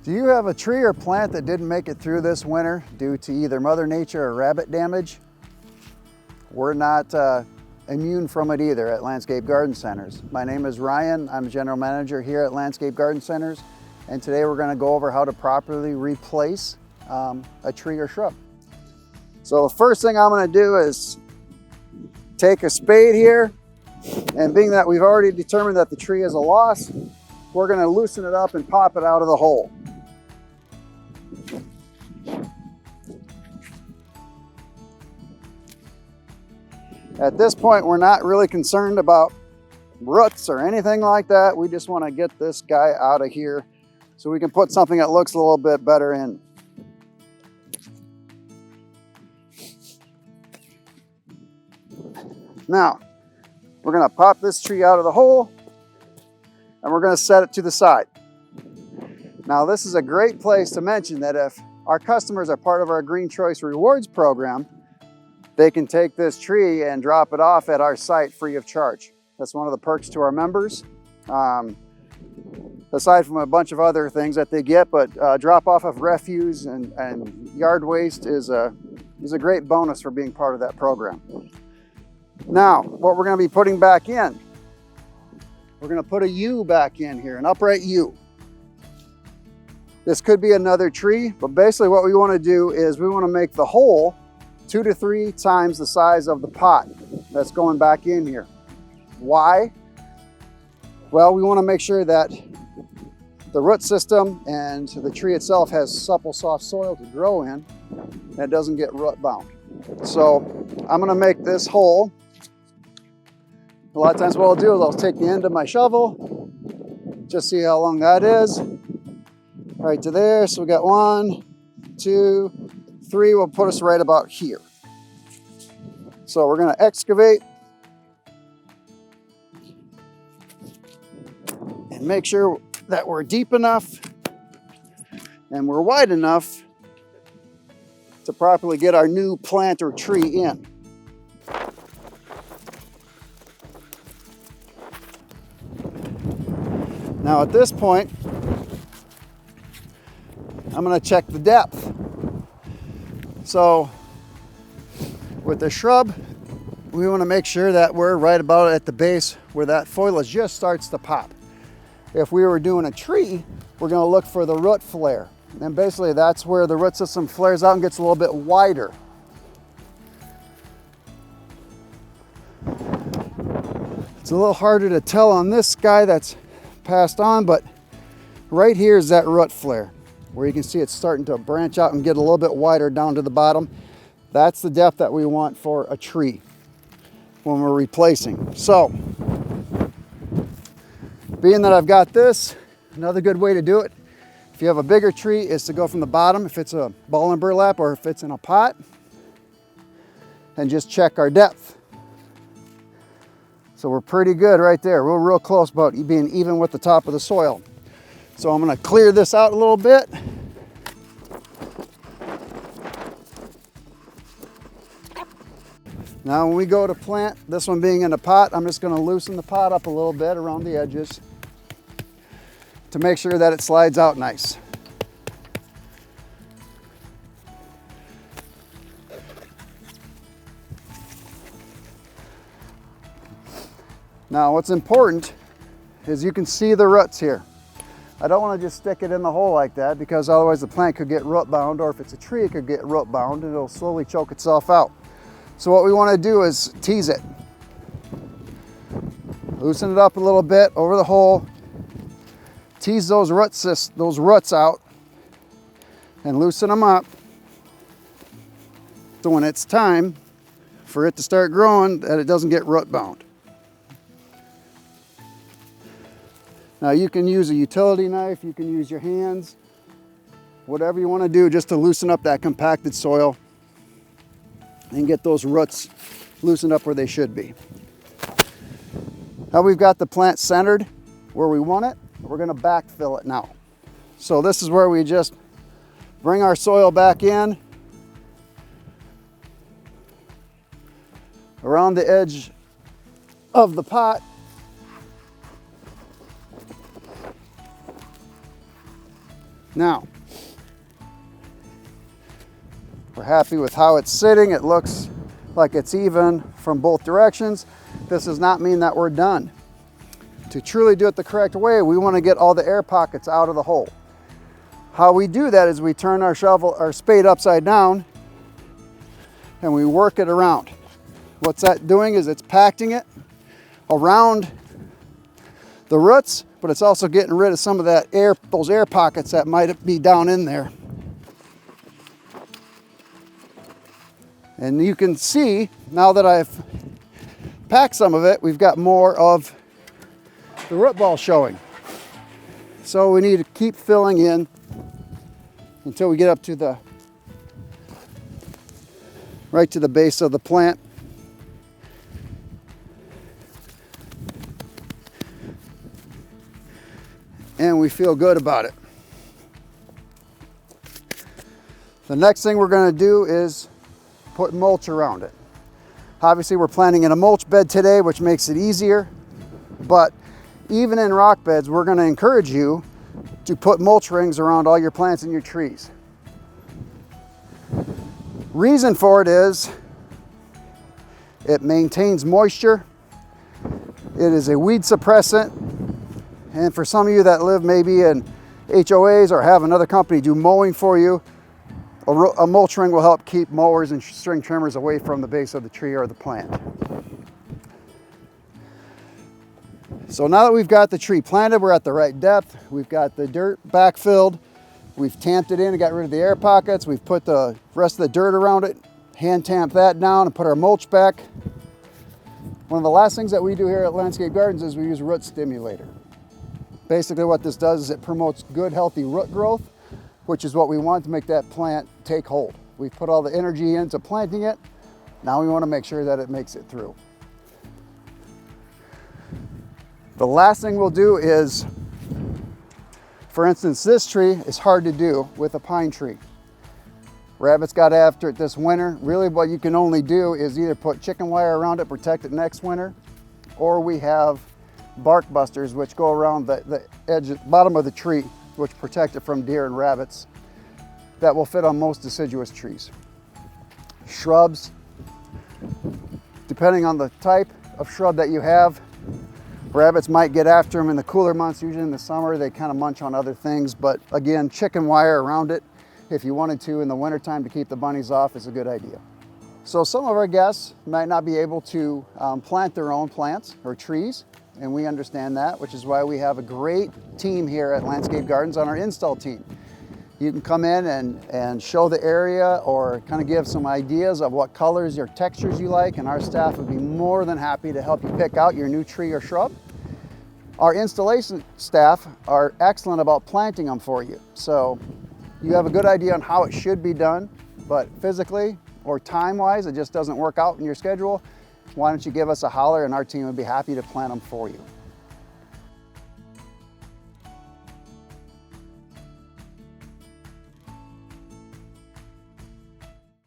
Do you have a tree or plant that didn't make it through this winter due to either Mother Nature or rabbit damage? We're not immune from it either at Landscape Garden Centers. My name is Ryan. I'm General Manager here at Landscape Garden Centers, and today we're going to go over how to properly replace a tree or shrub. So the first thing I'm going to do is take a spade here, and being that we've already determined that the tree is a loss, we're going to loosen it up and pop it out of the hole. At this point, we're not really concerned about roots or anything like that. We just want to get this guy out of here so we can put something that looks a little bit better in. Now, we're going to pop this tree out of the hole and we're going to set it to the side. Now, this is a great place to mention that if our customers are part of our Green Choice Rewards program, they can take this tree and drop it off at our site free of charge. That's one of the perks to our members. Aside from a bunch of other things that they get, but drop off of refuse and yard waste is a great bonus for being part of that program. Now, what we're going to be putting back in, we're going to put a U back in here, an upright U. This could be another tree, but basically what we want to do is we want to make the hole 2 to 3 times the size of the pot that's going back in here. Why? Well, we want to make sure that the root system and the tree itself has supple, soft soil to grow in and it doesn't get root bound. So I'm going to make this hole. A lot of times what I'll do is I'll take the end of my shovel, just see how long that is, right to there. So we got 1, 2, 3 will put us right about here. So we're going to excavate and make sure that we're deep enough and we're wide enough to properly get our new plant or tree in. Now at this point, I'm going to check the depth. So with the shrub, we want to make sure that we're right about at the base where that foliage just starts to pop. If we were doing a tree, we're going to look for the root flare. And basically that's where the root system flares out and gets a little bit wider. It's a little harder to tell on this guy that's passed on, but right here is that root flare, where you can see it's starting to branch out and get a little bit wider down to the bottom. That's the depth that we want for a tree when we're replacing. So, being that I've got this, another good way to do it, if you have a bigger tree, is to go from the bottom, if it's a ball and burlap or if it's in a pot, and just check our depth. So we're pretty good right there. We're real close about being even with the top of the soil. So I'm going to clear this out a little bit. Now when we go to plant, this one being in a pot, I'm just going to loosen the pot up a little bit around the edges to make sure that it slides out nice. Now what's important is you can see the roots here. I don't want to just stick it in the hole like that because otherwise the plant could get root bound, or if it's a tree it could get root bound and it'll slowly choke itself out. So what we want to do is tease it. Loosen it up a little bit over the hole. Tease those roots out and loosen them up. So when it's time for it to start growing, that it doesn't get root bound. Now you can use a utility knife, you can use your hands, whatever you want to do just to loosen up that compacted soil and get those roots loosened up where they should be. Now we've got the plant centered where we want it, we're going to backfill it now. So this is where we just bring our soil back in around the edge of the pot. Now, we're happy with how it's sitting. It looks like it's even from both directions. This does not mean that we're done. To truly do it the correct way, we want to get all the air pockets out of the hole. How we do that is we turn our spade upside down and we work it around. What's that doing is it's packing it around the roots, but it's also getting rid of some of that air, those air pockets that might be down in there. And you can see now that I've packed some of it, we've got more of the root ball showing. So we need to keep filling in until we get up to the right to the base of the plant. And we feel good about it. The next thing we're going to do is put mulch around it. Obviously we're planting in a mulch bed today, which makes it easier, but even in rock beds, we're going to encourage you to put mulch rings around all your plants and your trees. Reason for it is it maintains moisture. It is a weed suppressant. And for some of you that live maybe in HOAs or have another company do mowing for you, a mulch ring will help keep mowers and string trimmers away from the base of the tree or the plant. So now that we've got the tree planted, we're at the right depth. We've got the dirt backfilled. We've tamped it in and got rid of the air pockets. We've put the rest of the dirt around it, hand tamped that down and put our mulch back. One of the last things that we do here at Landscape Gardens is we use root stimulator. Basically what this does is it promotes good, healthy root growth, which is what we want to make that plant take hold. We've put all the energy into planting it. Now we want to make sure that it makes it through. The last thing we'll do is, for instance, this tree is hard to do with a pine tree. Rabbits got after it this winter. Really what you can only do is either put chicken wire around it, protect it next winter, or we have bark busters which go around the edge, bottom of the tree, which protect it from deer and rabbits. That will fit on most deciduous trees. Shrubs, depending on the type of shrub that you have, rabbits might get after them in the cooler months. Usually in the summer they kind of munch on other things, but again, chicken wire around it if you wanted to in the wintertime to keep the bunnies off is a good idea. So some of our guests might not be able to plant their own plants or trees, and we understand that, which is why we have a great team here at Landscape Gardens on our install team. You can come in and show the area or kind of give some ideas of what colors or textures you like, and our staff would be more than happy to help you pick out your new tree or shrub. Our installation staff are excellent about planting them for you. So you have a good idea on how it should be done, but physically or time-wise, it just doesn't work out in your schedule. Why don't you give us a holler and our team would be happy to plant them for you.